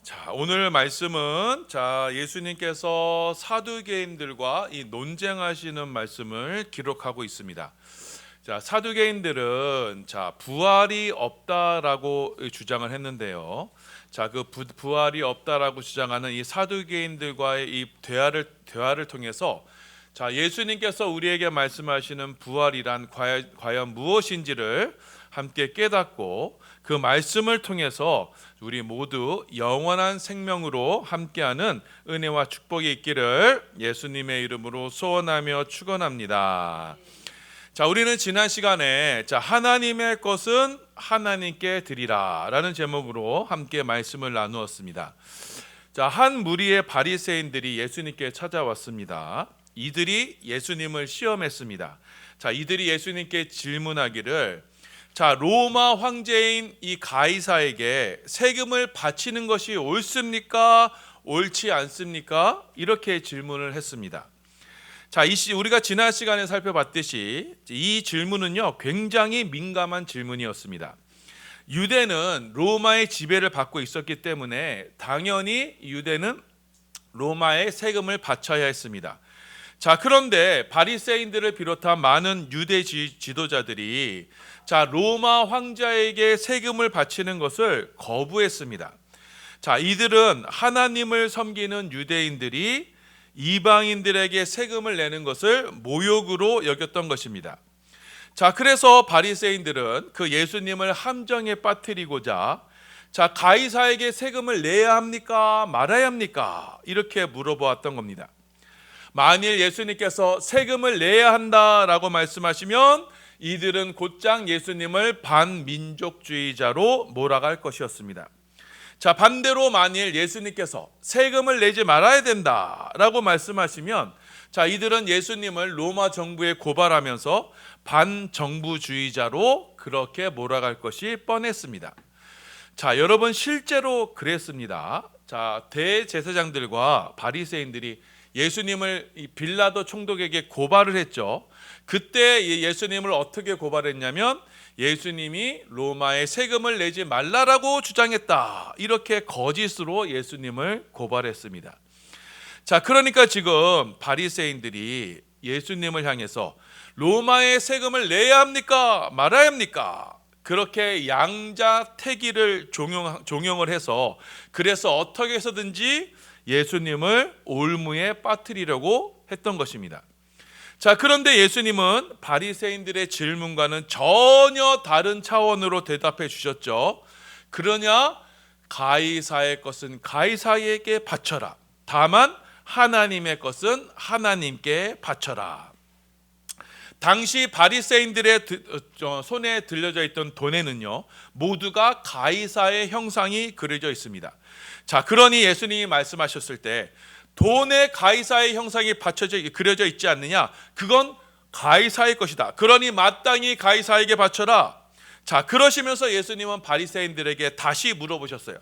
자, 오늘 말씀은 예수님께서 사두개인들과 이 논쟁하시는 말씀을 기록하고 있습니다. 자, 사두개인들은 부활이 없다라고 주장을 했는데요. 그 부활이 없다라고 주장하는 이 사두개인들과의 이 대화를 통해서 예수님께서 우리에게 말씀하시는 부활이란 과연 무엇인지를 함께 깨닫고 그 말씀을 통해서 우리 모두 영원한 생명으로 함께하는 은혜와 축복이 있기를 예수님의 이름으로 소원하며 축원합니다. 우리는 지난 시간에 하나님의 것은 하나님께 드리라 라는 제목으로 함께 말씀을 나누었습니다. 한 무리의 바리새인들이 예수님께 찾아왔습니다. 이들이 예수님을 시험했습니다. 이들이 예수님께 질문하기를 로마 황제인 이 가이사에게 세금을 바치는 것이 옳습니까? 옳지 않습니까? 이렇게 질문을 했습니다. 우리가 지난 시간에 살펴봤듯이 이 질문은요, 굉장히 민감한 질문이었습니다. 유대는 로마의 지배를 받고 있었기 때문에 당연히 유대는 로마의 세금을 바쳐야 했습니다. 그런데 바리새인들을 비롯한 많은 유대 지도자들이 로마 황제에게 세금을 바치는 것을 거부했습니다. 이들은 하나님을 섬기는 유대인들이 이방인들에게 세금을 내는 것을 모욕으로 여겼던 것입니다. 그래서 바리새인들은 그 예수님을 함정에 빠뜨리고자 가이사에게 세금을 내야 합니까? 말아야 합니까? 이렇게 물어보았던 겁니다. 만일 예수님께서 세금을 내야 한다라고 말씀하시면 이들은 곧장 예수님을 반민족주의자로 몰아갈 것이었습니다. 반대로 만일 예수님께서 세금을 내지 말아야 된다라고 말씀하시면 이들은 예수님을 로마 정부에 고발하면서 반정부주의자로 그렇게 몰아갈 것이 뻔했습니다. 여러분, 실제로 그랬습니다. 대제사장들과 바리새인들이 예수님을 빌라도 총독에게 고발을 했죠. 그때 예수님을 어떻게 고발했냐면 예수님이 로마에 세금을 내지 말라라고 주장했다, 이렇게 거짓으로 예수님을 고발했습니다. 그러니까 지금 바리새인들이 예수님을 향해서 로마에 세금을 내야 합니까? 말아야 합니까? 그렇게 양자택일을 종용을 해서 그래서 어떻게 해서든지 예수님을 올무에 빠뜨리려고 했던 것입니다. 그런데 예수님은 바리새인들의 질문과는 전혀 다른 차원으로 대답해 주셨죠. 그러냐? 가이사의 것은 가이사에게 바쳐라. 다만 하나님의 것은 하나님께 바쳐라. 당시 바리새인들의 손에 들려져 있던 돈에는요, 모두가 가이사의 형상이 그려져 있습니다. 그러니 예수님이 말씀하셨을 때 돈에 가이사의 형상이 그려져 있지 않느냐? 그건 가이사의 것이다. 그러니 마땅히 가이사에게 바쳐라. 그러시면서 예수님은 바리새인들에게 다시 물어보셨어요.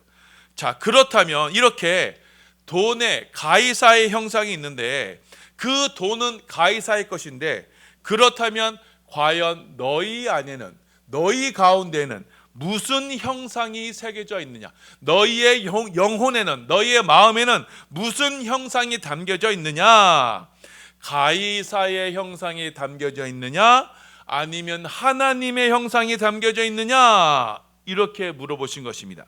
그렇다면 이렇게 돈에 가이사의 형상이 있는데 그 돈은 가이사의 것인데 그렇다면 과연 너희 안에는, 너희 가운데는 무슨 형상이 새겨져 있느냐? 너희의 영혼에는, 너희의 마음에는 무슨 형상이 담겨져 있느냐? 가이사의 형상이 담겨져 있느냐? 아니면 하나님의 형상이 담겨져 있느냐? 이렇게 물어보신 것입니다.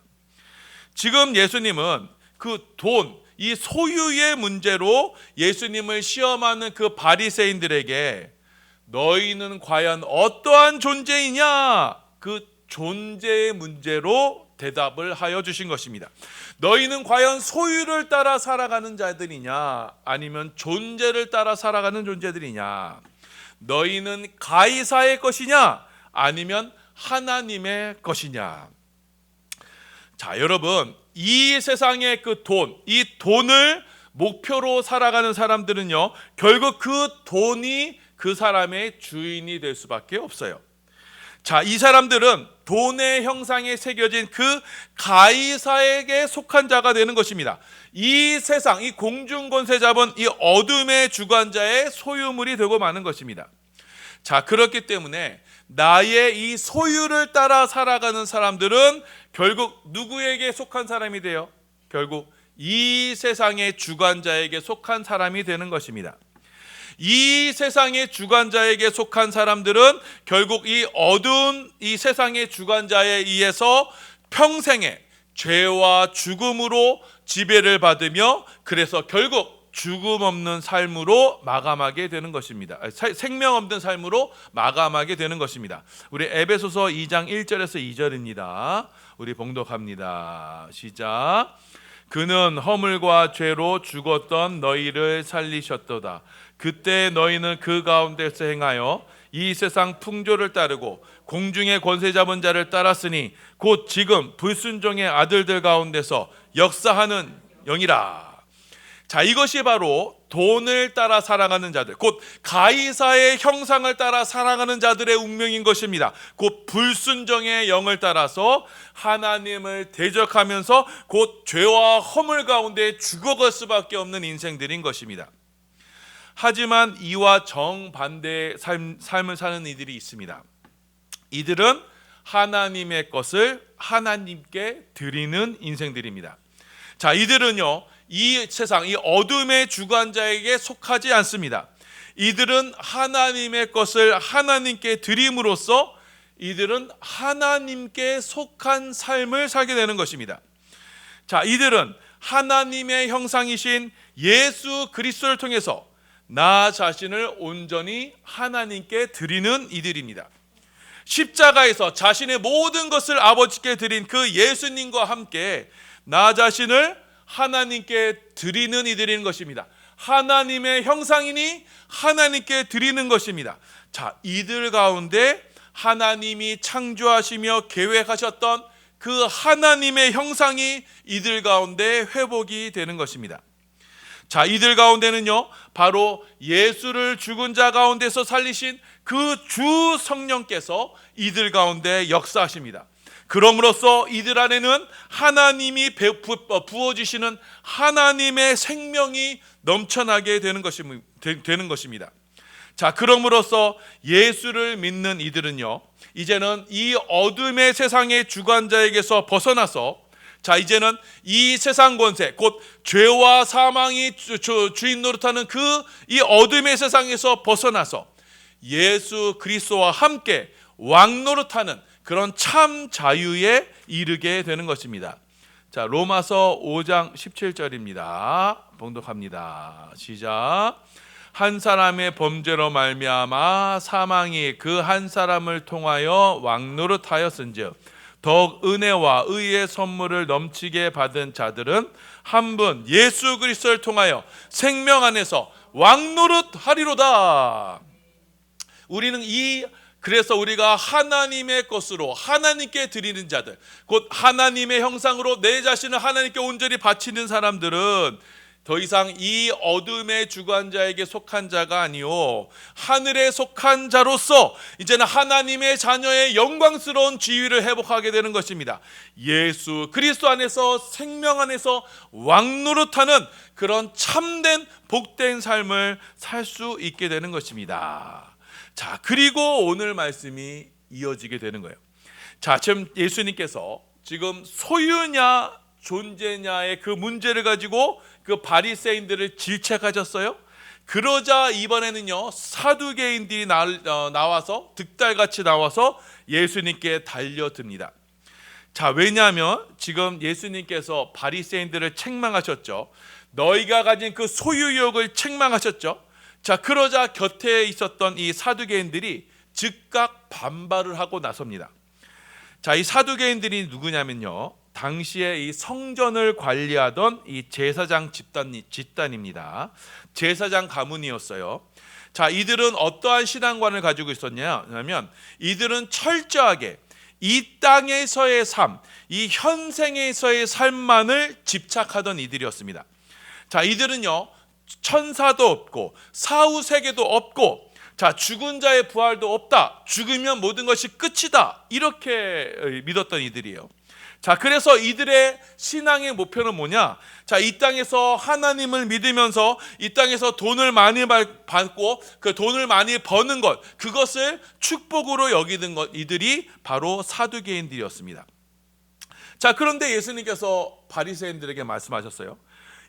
지금 예수님은 그 돈, 이 소유의 문제로 예수님을 시험하는 그 바리새인들에게 너희는 과연 어떠한 존재이냐? 그 존재의 문제로 대답을 하여 주신 것입니다. 너희는 과연 소유를 따라 살아가는 자들이냐? 아니면 존재를 따라 살아가는 존재들이냐? 너희는 가이사의 것이냐? 아니면 하나님의 것이냐? 여러분, 이 세상의 그 돈, 이 돈을 목표로 살아가는 사람들은요, 결국 그 돈이 그 사람의 주인이 될 수밖에 없어요. 이 사람들은 돈의 형상에 새겨진 그 가이사에게 속한 자가 되는 것입니다. 이 세상, 이 공중권세 잡은 이 어둠의 주관자의 소유물이 되고 마는 것입니다. 그렇기 때문에 나의 이 소유를 따라 살아가는 사람들은 결국 누구에게 속한 사람이 돼요? 결국 이 세상의 주관자에게 속한 사람이 되는 것입니다. 이 세상의 주관자에게 속한 사람들은 결국 이 어두운 이 세상의 주관자에 의해서 평생에 죄와 죽음으로 지배를 받으며 그래서 결국 죽음 없는 삶으로 마감하게 되는 것입니다. 생명 없는 삶으로 마감하게 되는 것입니다. 우리 에베소서 2장 1절에서 2절입니다. 우리 봉독합니다. 시작. 그는 허물과 죄로 죽었던 너희를 살리셨도다. 그때 너희는 그 가운데서 행하여 이 세상 풍조를 따르고 공중의 권세 잡은 자를 따랐으니 곧 지금 불순종의 아들들 가운데서 역사하는 영이라. 자, 이것이 바로 돈을 따라 살아가는 자들, 곧 가이사의 형상을 따라 살아가는 자들의 운명인 것입니다. 곧 불순종의 영을 따라서 하나님을 대적하면서 곧 죄와 허물 가운데 죽어갈 수밖에 없는 인생들인 것입니다. 하지만 이와 정반대의 삶을 사는 이들이 있습니다. 이들은 하나님의 것을 하나님께 드리는 인생들입니다. 자, 이들은요, 이 세상, 이 어둠의 주관자에게 속하지 않습니다. 이들은 하나님의 것을 하나님께 드림으로써 이들은 하나님께 속한 삶을 살게 되는 것입니다. 자, 이들은 하나님의 형상이신 예수 그리스도를 통해서 나 자신을 온전히 하나님께 드리는 이들입니다. 십자가에서 자신의 모든 것을 아버지께 드린 그 예수님과 함께 나 자신을 하나님께 드리는 이들인 것입니다. 하나님의 형상이니 하나님께 드리는 것입니다. 자, 이들 가운데 하나님이 창조하시며 계획하셨던 그 하나님의 형상이 이들 가운데 회복이 되는 것입니다. 자, 이들 가운데는요, 바로 예수를 죽은 자 가운데서 살리신 그 주 성령께서 이들 가운데 역사하십니다. 그럼으로써 이들 안에는 하나님이 부어주시는 하나님의 생명이 넘쳐나게 되는 것입니다. 자, 그럼으로써 예수를 믿는 이들은요, 이제는 이 어둠의 세상의 주관자에게서 벗어나서 자, 이제는 이 세상 권세, 곧 죄와 사망이 주인 노릇하는 그 이 어둠의 세상에서 벗어나서 예수 그리스도와 함께 왕 노릇하는 그런 참 자유에 이르게 되는 것입니다. 자, 로마서 5장 17절입니다. 봉독합니다. 시작. 한 사람의 범죄로 말미암아 사망이 그 한 사람을 통하여 왕 노릇하였은즉 더욱 은혜와 의의 선물을 넘치게 받은 자들은 한 분 예수 그리스도를 통하여 생명 안에서 왕 노릇하리로다. 우리는 그래서 우리가 하나님의 것으로 하나님께 드리는 자들, 곧 하나님의 형상으로 내 자신을 하나님께 온전히 바치는 사람들은 더 이상 이 어둠의 주관자에게 속한 자가 아니요 하늘에 속한 자로서 이제는 하나님의 자녀의 영광스러운 지위를 회복하게 되는 것입니다. 예수 그리스도 안에서 생명 안에서 왕노릇하는 그런 참된 복된 삶을 살 수 있게 되는 것입니다. 자, 그리고 오늘 말씀이 이어지게 되는 거예요. 자, 지금 예수님께서 지금 소유냐 존재냐의 그 문제를 가지고 그 바리새인들을 질책하셨어요. 그러자 이번에는요, 사두개인들이 나와서 득달같이 나와서 예수님께 달려듭니다. 자, 왜냐하면 지금 예수님께서 바리새인들을 책망하셨죠. 너희가 가진 그 소유욕을 책망하셨죠. 자, 그러자 곁에 있었던 이 사두개인들이 즉각 반발을 하고 나섭니다. 자, 이 사두개인들이 누구냐면요, 당시에 이 성전을 관리하던 이 제사장 집단입니다. 제사장 가문이었어요. 자, 이들은 어떠한 신앙관을 가지고 있었냐면 이들은 철저하게 이 땅에서의 삶, 이 현생에서의 삶만을 집착하던 이들이었습니다. 자, 이들은요, 천사도 없고 사후세계도 없고, 자, 죽은 자의 부활도 없다, 죽으면 모든 것이 끝이다, 이렇게 믿었던 이들이에요. 자, 그래서 이들의 신앙의 목표는 뭐냐? 자, 이 땅에서 하나님을 믿으면서 이 땅에서 돈을 많이 받고 그 돈을 많이 버는 것, 그것을 축복으로 여기는 것, 이들이 바로 사두개인들이었습니다. 자, 그런데 예수님께서 바리새인들에게 말씀하셨어요.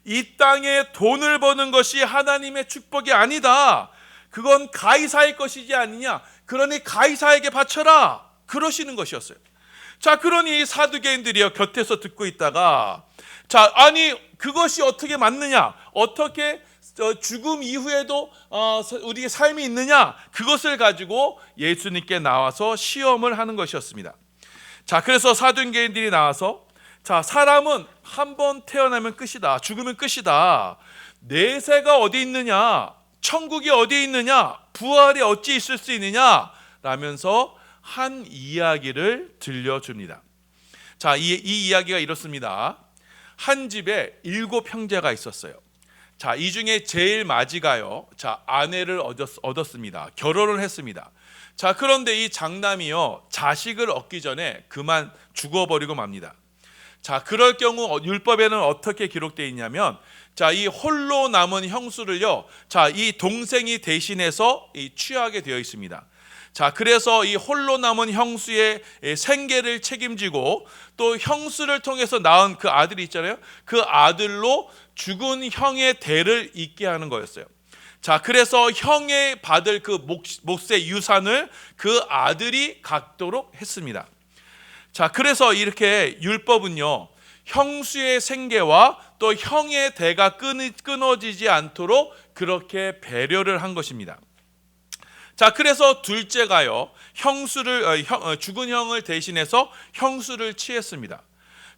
이 땅에 돈을 버는 것이 하나님의 축복이 아니다. 그건 가이사의 것이지 아니냐. 그러니 가이사에게 바쳐라. 그러시는 것이었어요. 자, 그러니 사두개인들이요 곁에서 듣고 있다가, 자, 아니 그것이 어떻게 맞느냐, 어떻게 죽음 이후에도 우리의 삶이 있느냐, 그것을 가지고 예수님께 나와서 시험을 하는 것이었습니다. 자, 그래서 사두개인들이 나와서, 자, 사람은 한 번 태어나면 끝이다, 죽으면 끝이다, 내세가 어디 있느냐, 천국이 어디 있느냐, 부활이 어찌 있을 수 있느냐 라면서 한 이야기를 들려줍니다. 자, 이 이야기가 이렇습니다. 한 집에 7 형제가 있었어요. 자, 이 중에 제일 마지가요, 자, 아내를 얻었습니다. 결혼을 했습니다. 자, 그런데 이 장남이요 자식을 얻기 전에 그만 죽어버리고 맙니다. 자, 그럴 경우 율법에는 어떻게 기록되어 있냐면, 자, 이 홀로 남은 형수를요, 자, 이 동생이 대신해서 취하게 되어 있습니다. 자, 그래서 이 홀로 남은 형수의 생계를 책임지고, 또 형수를 통해서 낳은 그 아들이 있잖아요, 그 아들로 죽은 형의 대를 잇게 하는 거였어요. 자, 그래서 형이 받을 그 몫의 유산을 그 아들이 갖도록 했습니다. 자, 그래서 이렇게 율법은요, 형수의 생계와 또 형의 대가 끊어지지 않도록 그렇게 배려를 한 것입니다. 자, 그래서 둘째가요, 죽은 형을 대신해서 형수를 취했습니다.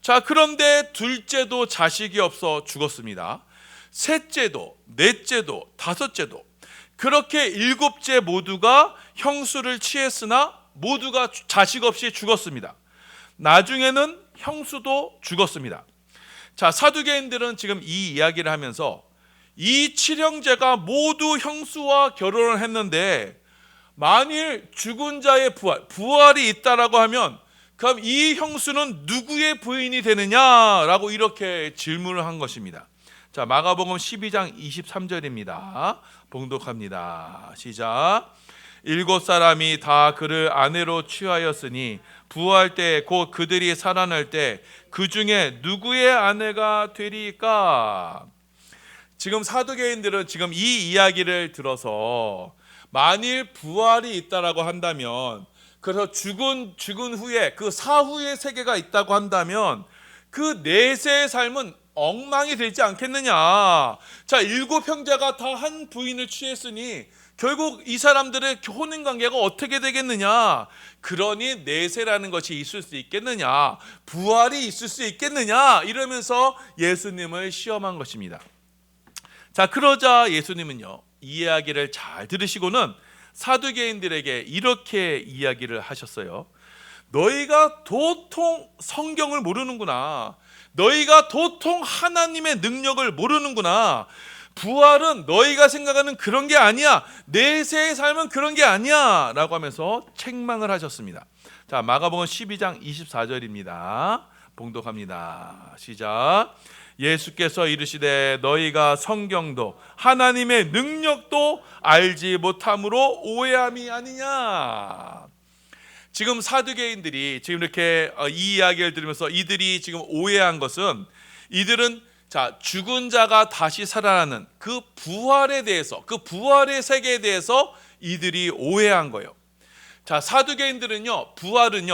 자, 그런데 둘째도 자식이 없어 죽었습니다. 셋째도, 넷째도, 다섯째도, 그렇게 7째 모두가 형수를 취했으나 모두가 자식 없이 죽었습니다. 나중에는 형수도 죽었습니다. 자, 사두개인들은 지금 이 이야기를 하면서, 이 7형제가 모두 형수와 결혼을 했는데 만일 죽은 자의 부활이 있다라고 하면, 그럼 이 형수는 누구의 부인이 되느냐라고 이렇게 질문을 한 것입니다. 자, 마가복음 12장 23절입니다. 봉독합니다. 시작. 7사람이 다 그를 아내로 취하였으니 부활 때 곧 그들이 살아날 때 그 중에 누구의 아내가 되리까? 지금 사두개인들은 지금 이 이야기를 들어서 만일 부활이 있다라고 한다면, 그래서 죽은 후에 그 사후의 세계가 있다고 한다면 그 내세의 삶은 엉망이 되지 않겠느냐. 자, 7 형제가 다 한 부인을 취했으니 결국 이 사람들의 혼인 관계가 어떻게 되겠느냐. 그러니 내세라는 것이 있을 수 있겠느냐, 부활이 있을 수 있겠느냐, 이러면서 예수님을 시험한 것입니다. 자, 그러자 예수님은요, 이 이야기를 잘 들으시고는 사두개인들에게 이렇게 이야기를 하셨어요. 너희가 도통 성경을 모르는구나. 너희가 도통 하나님의 능력을 모르는구나. 부활은 너희가 생각하는 그런 게 아니야. 내세의 삶은 그런 게 아니야 라고 하면서 책망을 하셨습니다. 자, 마가복음 12장 24절입니다. 봉독합니다. 시작. 예수께서 이르시되 너희가 성경도 하나님의 능력도 알지 못함으로 오해함이 아니냐. 지금 사두개인들이 지금 이렇게 이 이야기를 들으면서 이들이 지금 오해한 것은, 이들은 자, 죽은 자가 다시 살아나는 그 부활에 대해서, 그 부활의 세계에 대해서 이들이 오해한 거예요. 자, 사두개인들은요, 부활은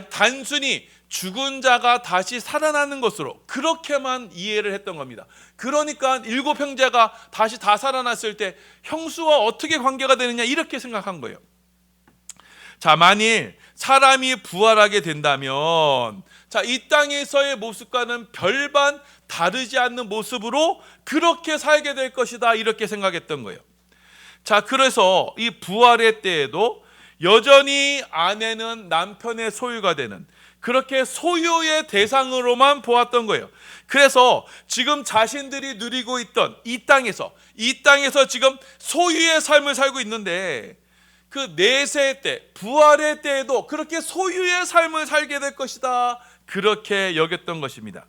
단순히 죽은 자가 다시 살아나는 것으로 그렇게만 이해를 했던 겁니다. 그러니까 7 형제가 다시 다 살아났을 때 형수와 어떻게 관계가 되느냐, 이렇게 생각한 거예요. 자, 만일 사람이 부활하게 된다면, 자, 이 땅에서의 모습과는 별반 다르지 않는 모습으로 그렇게 살게 될 것이다, 이렇게 생각했던 거예요. 자, 그래서 이 부활의 때에도 여전히 아내는 남편의 소유가 되는, 그렇게 소유의 대상으로만 보았던 거예요. 그래서 지금 자신들이 누리고 있던 이 땅에서 지금 소유의 삶을 살고 있는데, 그 내세 때, 부활의 때에도 그렇게 소유의 삶을 살게 될 것이다, 그렇게 여겼던 것입니다.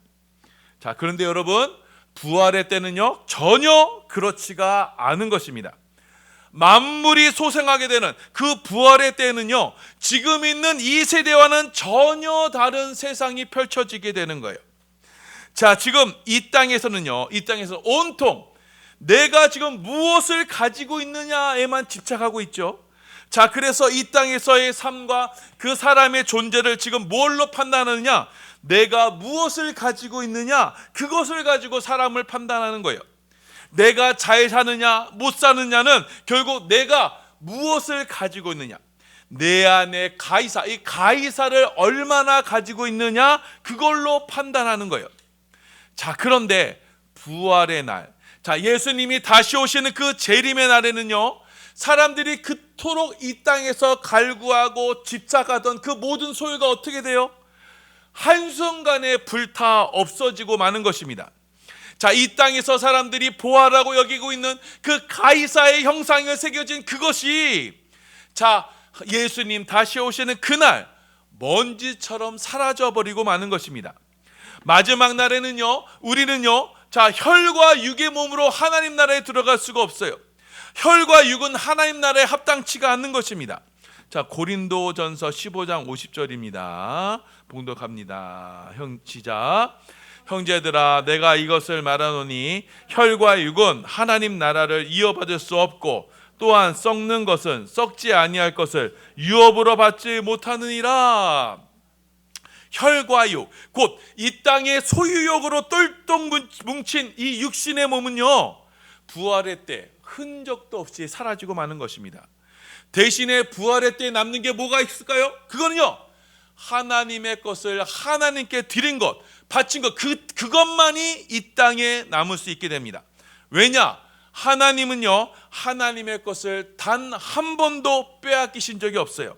자, 그런데 여러분, 부활의 때는요 전혀 그렇지가 않은 것입니다. 만물이 소생하게 되는 그 부활의 때는요, 지금 있는 이 세대와는 전혀 다른 세상이 펼쳐지게 되는 거예요. 자, 지금 이 땅에서는요, 이 땅에서 온통 내가 지금 무엇을 가지고 있느냐에만 집착하고 있죠. 자, 그래서 이 땅에서의 삶과 그 사람의 존재를 지금 뭘로 판단하느냐? 내가 무엇을 가지고 있느냐, 그것을 가지고 사람을 판단하는 거예요. 내가 잘 사느냐 못 사느냐는 결국 내가 무엇을 가지고 있느냐, 내 안에 가이사, 이 가이사를 얼마나 가지고 있느냐, 그걸로 판단하는 거예요. 자, 그런데 부활의 날, 자, 예수님이 다시 오시는 그 재림의 날에는요, 사람들이 그토록 이 땅에서 갈구하고 집착하던 그 모든 소유가 어떻게 돼요? 한순간에 불타 없어지고 마는 것입니다. 자, 이 땅에서 사람들이 보아라고 여기고 있는 그 가이사의 형상이 새겨진 그것이, 자, 예수님 다시 오시는 그날 먼지처럼 사라져버리고 마는 것입니다. 마지막 날에는요, 우리는요, 자, 혈과 육의 몸으로 하나님 나라에 들어갈 수가 없어요. 혈과 육은 하나님 나라에 합당치가 않는 것입니다. 자, 고린도전서 15장 50절입니다. 봉독합니다. 시작. 형제들아, 내가 이것을 말하노니 혈과 육은 하나님 나라를 이어받을 수 없고, 또한 썩는 것은 썩지 아니할 것을 유업으로 받지 못하느니라. 혈과 육, 곧 이 땅의 소유욕으로 똘똘 뭉친 이 육신의 몸은요, 부활의 때 흔적도 없이 사라지고 마는 것입니다. 대신에 부활의 때 남는 게 뭐가 있을까요? 그거는요, 하나님의 것을 하나님께 드린 것, 바친 것, 그것만이 이 땅에 남을 수 있게 됩니다. 왜냐? 하나님은요, 하나님의 것을 단 한 번도 빼앗기신 적이 없어요.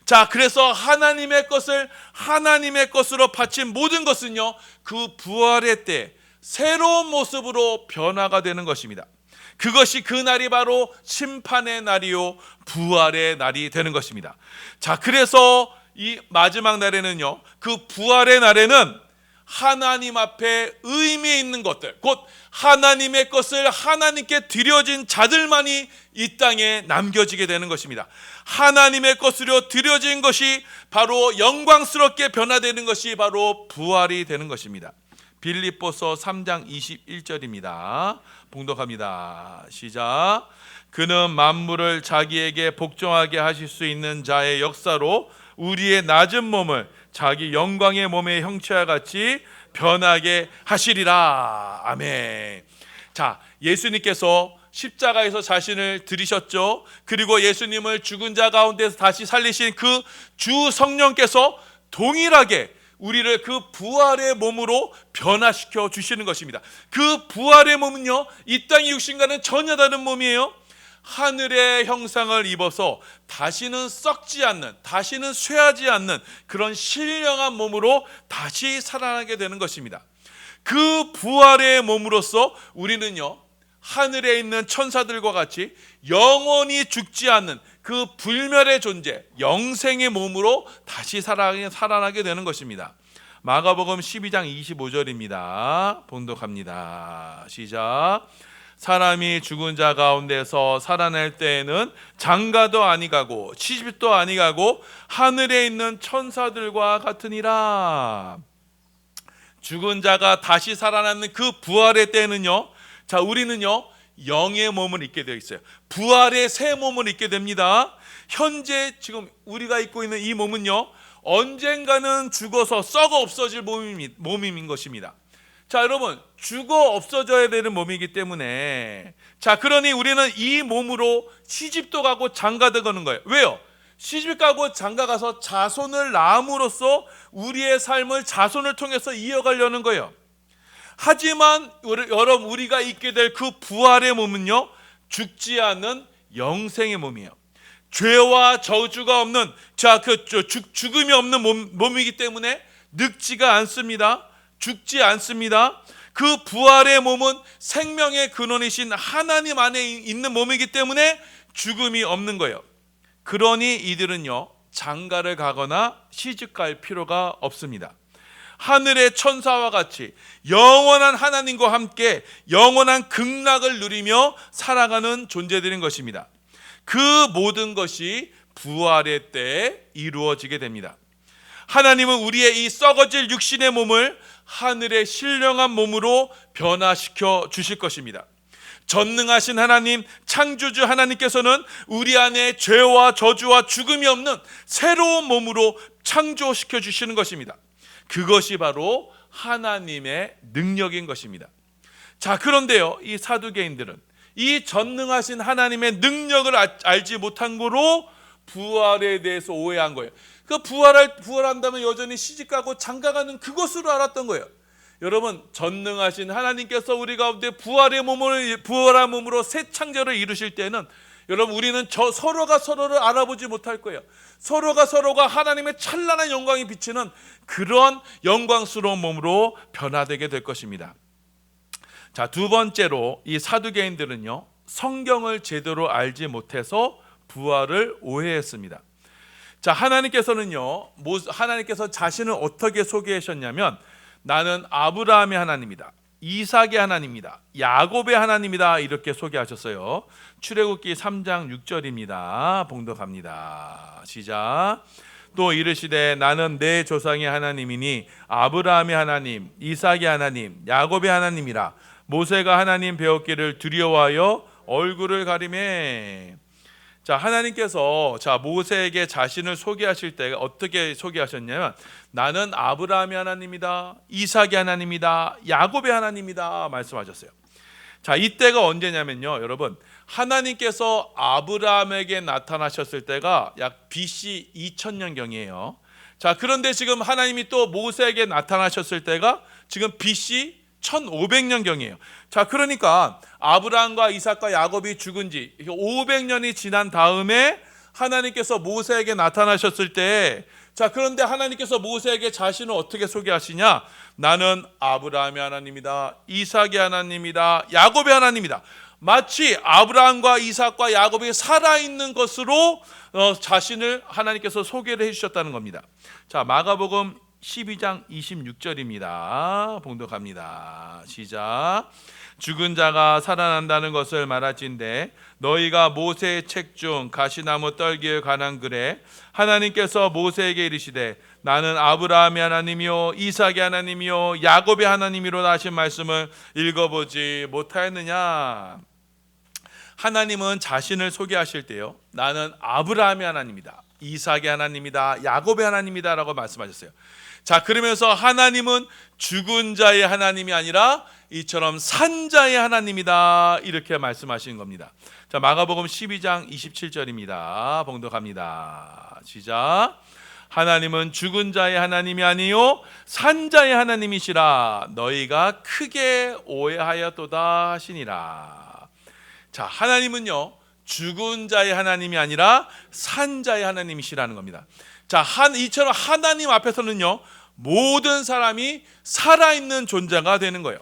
자, 그래서 하나님의 것을 하나님의 것으로 바친 모든 것은요, 그 부활의 때 새로운 모습으로 변화가 되는 것입니다. 그것이 그 날이 바로 심판의 날이요, 부활의 날이 되는 것입니다. 자, 그래서 이 마지막 날에는요, 그 부활의 날에는 하나님 앞에 의미 있는 것들, 곧 하나님의 것을 하나님께 드려진 자들만이 이 땅에 남겨지게 되는 것입니다. 하나님의 것으로 드려진 것이 바로 영광스럽게 변화되는 것이 바로 부활이 되는 것입니다. 빌립보서 3장 21절입니다. 봉독합니다. 시작. 그는 만물을 자기에게 복종하게 하실 수 있는 자의 역사로 우리의 낮은 몸을 자기 영광의 몸의 형체와 같이 변하게 하시리라. 아멘. 자, 예수님께서 십자가에서 자신을 들이셨죠. 그리고 예수님을 죽은 자 가운데서 다시 살리신 그 주 성령께서 동일하게 우리를 그 부활의 몸으로 변화시켜 주시는 것입니다. 그 부활의 몸은요, 이 땅의 육신과는 전혀 다른 몸이에요. 하늘의 형상을 입어서 다시는 썩지 않는, 다시는 쇠하지 않는 그런 신령한 몸으로 다시 살아나게 되는 것입니다. 그 부활의 몸으로써 우리는요, 하늘에 있는 천사들과 같이 영원히 죽지 않는 그 불멸의 존재, 영생의 몸으로 다시 살아나게 되는 것입니다. 마가복음 12장 25절입니다. 봉독합니다. 시작. 사람이 죽은 자 가운데서 살아날 때에는 장가도 아니가고 시집도 아니가고 하늘에 있는 천사들과 같으니라. 죽은 자가 다시 살아나는 그 부활의 때는요, 자, 우리는요, 영의 몸을 입게 되어 있어요. 부활의 새 몸을 입게 됩니다. 현재 지금 우리가 입고 있는 이 몸은요, 언젠가는 죽어서 썩어 없어질 몸인 것입니다. 자, 여러분, 죽어 없어져야 되는 몸이기 때문에, 자, 그러니 우리는 이 몸으로 시집도 가고 장가도 가는 거예요. 왜요? 시집 가고 장가 가서 자손을 낳음으로써 우리의 삶을 자손을 통해서 이어가려는 거예요. 하지만 여러분, 우리가 입게 될 그 부활의 몸은요, 죽지 않는 영생의 몸이에요. 죄와 저주가 없는, 자, 죽음이 없는 몸이기 때문에 늙지가 않습니다. 죽지 않습니다. 그 부활의 몸은 생명의 근원이신 하나님 안에 있는 몸이기 때문에 죽음이 없는 거예요. 그러니 이들은요, 장가를 가거나 시집갈 필요가 없습니다. 하늘의 천사와 같이 영원한 하나님과 함께 영원한 극락을 누리며 살아가는 존재들인 것입니다. 그 모든 것이 부활의 때에 이루어지게 됩니다. 하나님은 우리의 이 썩어질 육신의 몸을 하늘의 신령한 몸으로 변화시켜 주실 것입니다. 전능하신 하나님, 창조주 하나님께서는 우리 안에 죄와 저주와 죽음이 없는 새로운 몸으로 창조시켜 주시는 것입니다. 그것이 바로 하나님의 능력인 것입니다. 자, 그런데요, 이 사두개인들은 이 전능하신 하나님의 능력을 알지 못한 거로 부활에 대해서 오해한 거예요. 그 부활한다면 여전히 시집가고 장가가는 그것으로 알았던 거예요. 여러분, 전능하신 하나님께서 우리 가운데 부활한 몸으로 새 창조를 이루실 때는 여러분, 우리는 서로가 서로를 알아보지 못할 거예요. 서로가 하나님의 찬란한 영광이 비치는 그런 영광스러운 몸으로 변화되게 될 것입니다. 자, 두 번째로 이 사두개인들은요, 성경을 알지 못해서 부활을 오해했습니다. 자, 하나님께서 자신을 어떻게 소개하셨냐면, 나는 아브라함의 하나님이다, 이삭의 하나님이다, 야곱의 하나님이다, 이렇게 소개하셨어요. 출애굽기 3장 6절입니다. 봉독합니다. 시작. 또 이르시되 나는 내 조상의 하나님이니 아브라함의 하나님, 이삭의 하나님, 야곱의 하나님이라. 모세가 하나님 배웠기를 두려워하여 얼굴을 가리매. 자, 하나님께서 모세에게 자신을 소개하실 때 어떻게 소개하셨냐면, 나는 아브라함의 하나님이다, 이삭의 하나님이다, 야곱의 하나님이다 말씀하셨어요. 자, 이때가 언제냐면요, 여러분, 하나님께서 아브라함에게 나타나셨을 때가 약 BC 2000년경이에요. 자, 그런데 지금 하나님이 또 모세에게 나타나셨을 때가 지금 BC 1500년경이에요. 자, 그러니까 아브라함과 이삭과 야곱이 죽은 지 500년이 지난 다음에 하나님께서 모세에게 나타나셨을 때, 자, 그런데 하나님께서 모세에게 자신을 어떻게 소개하시냐? 나는 아브라함의 하나님이다, 이삭의 하나님이다, 야곱의 하나님이다. 마치 아브라함과 이삭과 야곱이 살아있는 것으로 자신을 하나님께서 소개를 해주셨다는 겁니다. 자, 마가복음 12장 26절입니다. 봉독합니다. 시작. 죽은 자가 살아난다는 것을 말할진대 너희가 모세의 책 중 가시나무 떨기에 관한 글에 하나님께서 모세에게 이르시되 나는 아브라함의 하나님이요 이삭의 하나님이요 야곱의 하나님이로다 하신 말씀을 읽어보지 못하였느냐. 하나님은 자신을 소개하실 때요, 나는 아브라함의 하나님이다, 이삭의 하나님이다, 야곱의 하나님이다 라고 말씀하셨어요. 자, 그러면서 하나님은 죽은 자의 하나님이 아니라 이처럼 산 자의 하나님이다, 이렇게 말씀하시는 겁니다. 자, 마가복음 12장 27절입니다. 봉독합니다. 시작. 하나님은 죽은 자의 하나님이 아니요 산 자의 하나님이시라 너희가 크게 오해하였도다 하시니라. 자, 하나님은요 죽은 자의 하나님이 아니라 산 자의 하나님이시라는 겁니다. 자, 이처럼 하나님 앞에서는요 모든 사람이 살아있는 존재가 되는 거예요.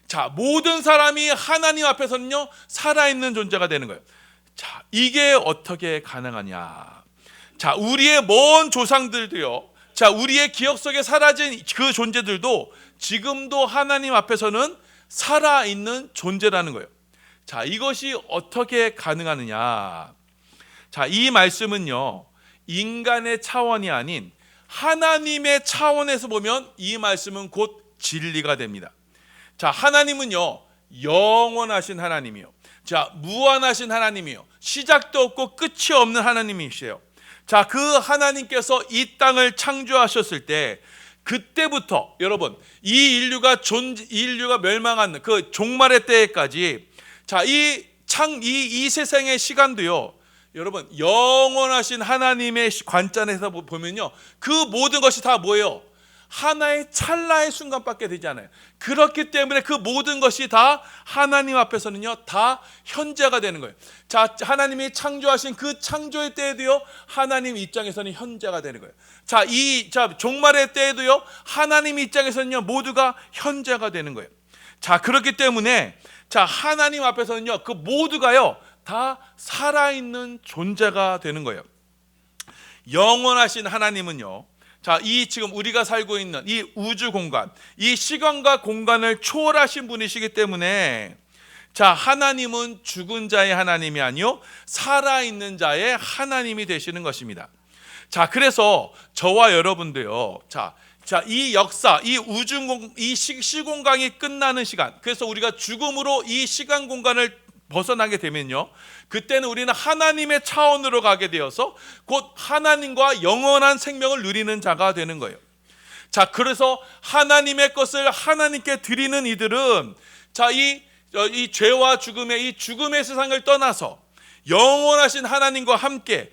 자, 모든 사람이 하나님 앞에서는요 살아있는 존재가 되는 거예요. 자, 이게 어떻게 가능하냐? 자, 우리의 먼 조상들도요, 자, 우리의 기억 속에 사라진 그 존재들도 지금도 하나님 앞에서는 살아있는 존재라는 거예요. 자, 이것이 어떻게 가능하느냐? 자, 이 말씀은요 인간의 차원이 아닌 하나님의 차원에서 보면 이 말씀은 곧 진리가 됩니다. 자, 하나님은요 영원하신 하나님이요, 자, 무한하신 하나님이요, 시작도 없고 끝이 없는 하나님이시에요. 자, 그 하나님께서 이 땅을 창조하셨을 때 그때부터 여러분 이 인류가 멸망한 그 종말의 때까지, 자, 이 세상의 시간도요 여러분 영원하신 하나님의 관점에서 보면요 그 모든 것이 다 뭐예요? 하나의 찰나의 순간밖에 되지 않아요. 그렇기 때문에 그 모든 것이 다 하나님 앞에서는요 다 현재가 되는 거예요. 자, 하나님이 창조하신 그 창조의 때에도요 하나님 입장에서는 현재가 되는 거예요. 자, 종말의 때에도요 하나님 입장에서는요 모두가 현재가 되는 거예요. 자, 그렇기 때문에 자, 하나님 앞에서는요 그 모두가요 다 살아있는 존재가 되는 거예요. 영원하신 하나님은요, 자, 이 지금 우리가 살고 있는 이 우주 공간, 이 시간과 공간을 초월하신 분이시기 때문에, 자, 하나님은 죽은 자의 하나님이 아니요 살아있는 자의 하나님이 되시는 것입니다. 자, 그래서 저와 여러분도요. 자, 이 역사, 이 이 시공간이 끝나는 시간. 그래서 우리가 죽음으로 이 시간 공간을 벗어나게 되면요. 그때는 우리는 하나님의 차원으로 가게 되어서 곧 하나님과 영원한 생명을 누리는 자가 되는 거예요. 자, 그래서 하나님의 것을 하나님께 드리는 이들은 자, 이 죄와 죽음의 이 죽음의 세상을 떠나서 영원하신 하나님과 함께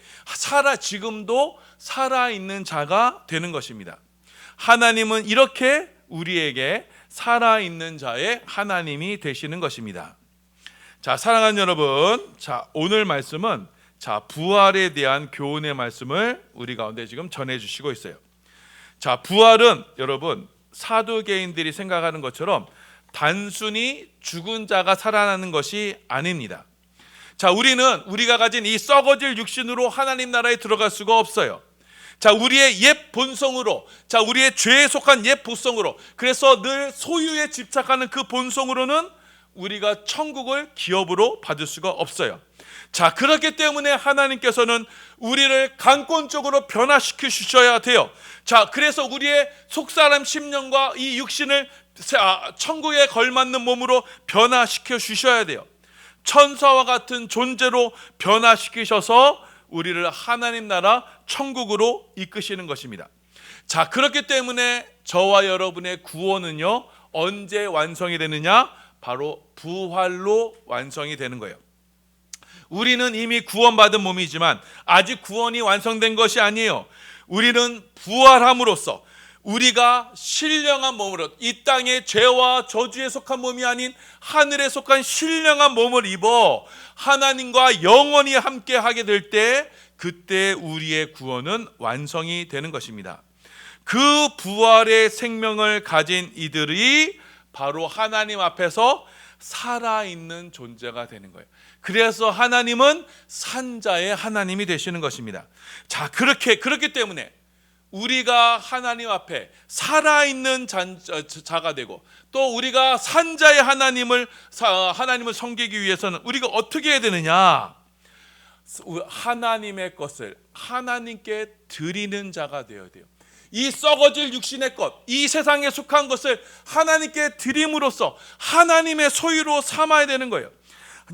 지금도 살아있는 자가 되는 것입니다. 하나님은 이렇게 우리에게 살아있는 자의 하나님이 되시는 것입니다. 자, 사랑하는 여러분, 자, 오늘 말씀은 부활에 대한 교훈의 말씀을 우리 가운데 지금 전해 주시고 있어요. 자, 부활은 여러분 사두개인들이 생각하는 것처럼 단순히 죽은 자가 살아나는 것이 아닙니다. 자, 우리가 가진 이 썩어질 육신으로 하나님 나라에 들어갈 수가 없어요. 자, 우리의 옛 본성으로, 자, 우리의 죄에 속한 옛 본성으로, 그래서 늘 소유에 집착하는 그 본성으로는 우리가 천국을 기업으로 받을 수가 없어요. 자, 그렇기 때문에 하나님께서는 우리를 강권적으로 변화시켜 주셔야 돼요. 자, 그래서 우리의 속사람 심령과 이 육신을 천국에 걸맞는 몸으로 변화시켜 주셔야 돼요. 천사와 같은 존재로 변화시키셔서 우리를 하나님 나라 천국으로 이끄시는 것입니다. 자, 그렇기 때문에 저와 여러분의 구원은요, 언제 완성이 되느냐? 바로 부활로 완성이 되는 거예요. 우리는 이미 구원받은 몸이지만 아직 구원이 완성된 것이 아니에요. 우리는 부활함으로써 우리가 신령한 몸으로 이 땅의 죄와 저주에 속한 몸이 아닌 하늘에 속한 신령한 몸을 입어 하나님과 영원히 함께 하게 될 때, 그때 우리의 구원은 완성이 되는 것입니다. 그 부활의 생명을 가진 이들이 바로 하나님 앞에서 살아있는 존재가 되는 거예요. 그래서 하나님은 산자의 하나님이 되시는 것입니다. 자, 그렇기 때문에 우리가 하나님 앞에 살아있는 자가 되고, 또 우리가 산자의 하나님을 섬기기 위해서는 우리가 어떻게 해야 되느냐? 하나님의 것을 하나님께 드리는 자가 되어야 돼요. 이 썩어질 육신의 것, 이 세상에 속한 것을 하나님께 드림으로써 하나님의 소유로 삼아야 되는 거예요.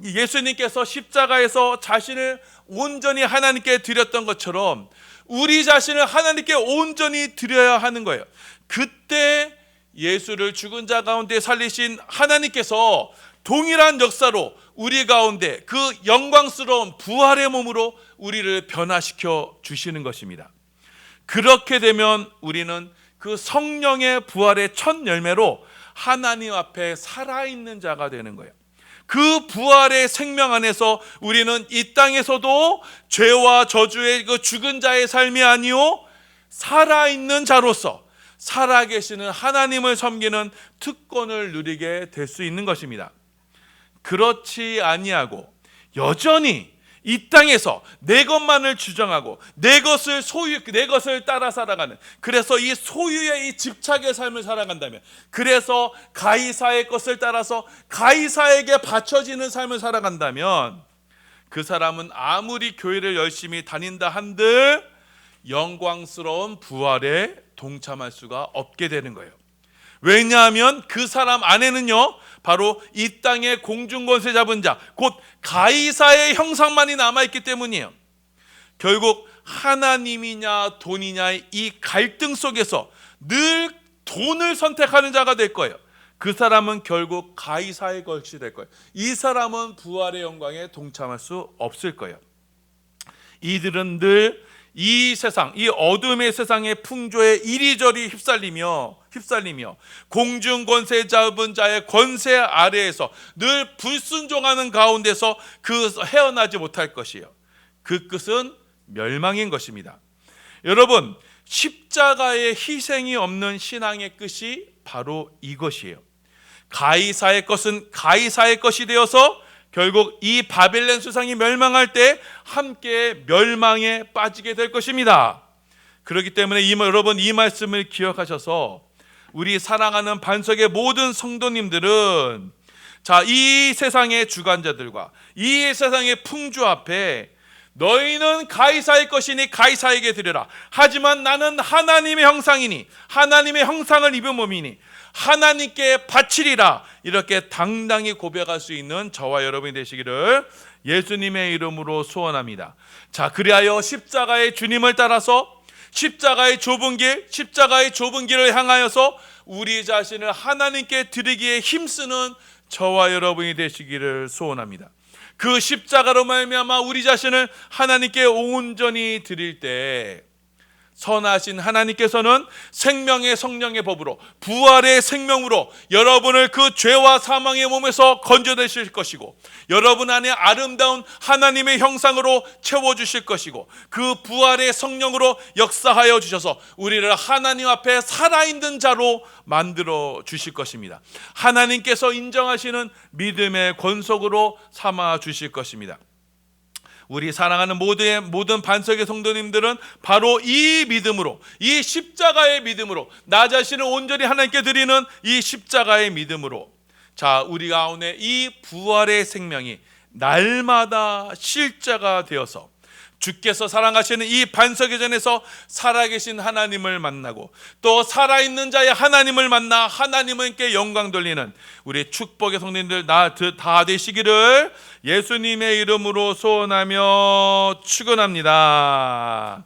예수님께서 십자가에서 자신을 온전히 하나님께 드렸던 것처럼 우리 자신을 하나님께 온전히 드려야 하는 거예요. 그때 예수를 죽은 자 가운데 살리신 하나님께서 동일한 역사로 우리 가운데 그 영광스러운 부활의 몸으로 우리를 변화시켜 주시는 것입니다. 그렇게 되면 우리는 그 성령의 부활의 첫 열매로 하나님 앞에 살아있는 자가 되는 거예요. 그 부활의 생명 안에서 우리는 이 땅에서도 죄와 저주의 그 죽은 자의 삶이 아니요 살아있는 자로서 살아계시는 하나님을 섬기는 특권을 누리게 될 수 있는 것입니다. 그렇지 아니하고 여전히 이 땅에서 내 것만을 주장하고 내 것을 따라 살아가는, 그래서 이 소유의 이 집착의 삶을 살아간다면, 그래서 가이사의 것을 따라서 가이사에게 바쳐지는 삶을 살아간다면, 그 사람은 아무리 교회를 열심히 다닌다 한들 영광스러운 부활에 동참할 수가 없게 되는 거예요. 왜냐하면 그 사람 안에는요, 바로 이 땅의 공중권세 잡은 자, 곧 가이사의 형상만이 남아있기 때문이에요. 결국 하나님이냐 돈이냐의 이 갈등 속에서 늘 돈을 선택하는 자가 될 거예요. 그 사람은 결국 가이사의 것이 될 거예요. 이 사람은 부활의 영광에 동참할 수 없을 거예요. 이들은 늘 이 세상, 이 어둠의 세상의 풍조에 이리저리 휩쓸리며 공중 권세 잡은 자의 권세 아래에서 늘 불순종하는 가운데서 헤어나지 못할 것이에요. 그 끝은 멸망인 것입니다. 여러분, 십자가의 희생이 없는 신앙의 끝이 바로 이것이에요. 가이사의 것은 가이사의 것이 되어서 결국 이 바벨론 수상이 멸망할 때 함께 멸망에 빠지게 될 것입니다. 그렇기 때문에 여러분, 이 말씀을 기억하셔서 우리 사랑하는 반석의 모든 성도님들은 자, 이 세상의 주관자들과 이 세상의 풍조 앞에 너희는 가이사의 것이니 가이사에게 드려라. 하지만 나는 하나님의 형상이니 하나님의 형상을 입은 몸이니 하나님께 바치리라. 이렇게 당당히 고백할 수 있는 저와 여러분이 되시기를 예수님의 이름으로 소원합니다. 자, 그리하여 십자가의 주님을 따라서 십자가의 좁은 길을 향하여서 우리 자신을 하나님께 드리기에 힘쓰는 저와 여러분이 되시기를 소원합니다. 그 십자가로 말미암아 우리 자신을 하나님께 온전히 드릴 때 선하신 하나님께서는 생명의 성령의 법으로 부활의 생명으로 여러분을 그 죄와 사망의 몸에서 건져내실 것이고 여러분 안에 아름다운 하나님의 형상으로 채워주실 것이고 그 부활의 성령으로 역사하여 주셔서 우리를 하나님 앞에 살아있는 자로 만들어 주실 것입니다. 하나님께서 인정하시는 믿음의 권속으로 삼아 주실 것입니다. 우리 사랑하는 모든 반석의 성도님들은 바로 이 믿음으로, 이 십자가의 믿음으로, 나 자신을 온전히 하나님께 드리는 이 십자가의 믿음으로, 자, 우리 가운데 이 부활의 생명이 날마다 실제가 되어서 주께서 사랑하시는 이 반석의 전에서 살아계신 하나님을 만나고 또 살아있는 자의 하나님을 만나 하나님께 영광 돌리는 우리 축복의 성도님들 다 되시기를 예수님의 이름으로 소원하며 축원합니다.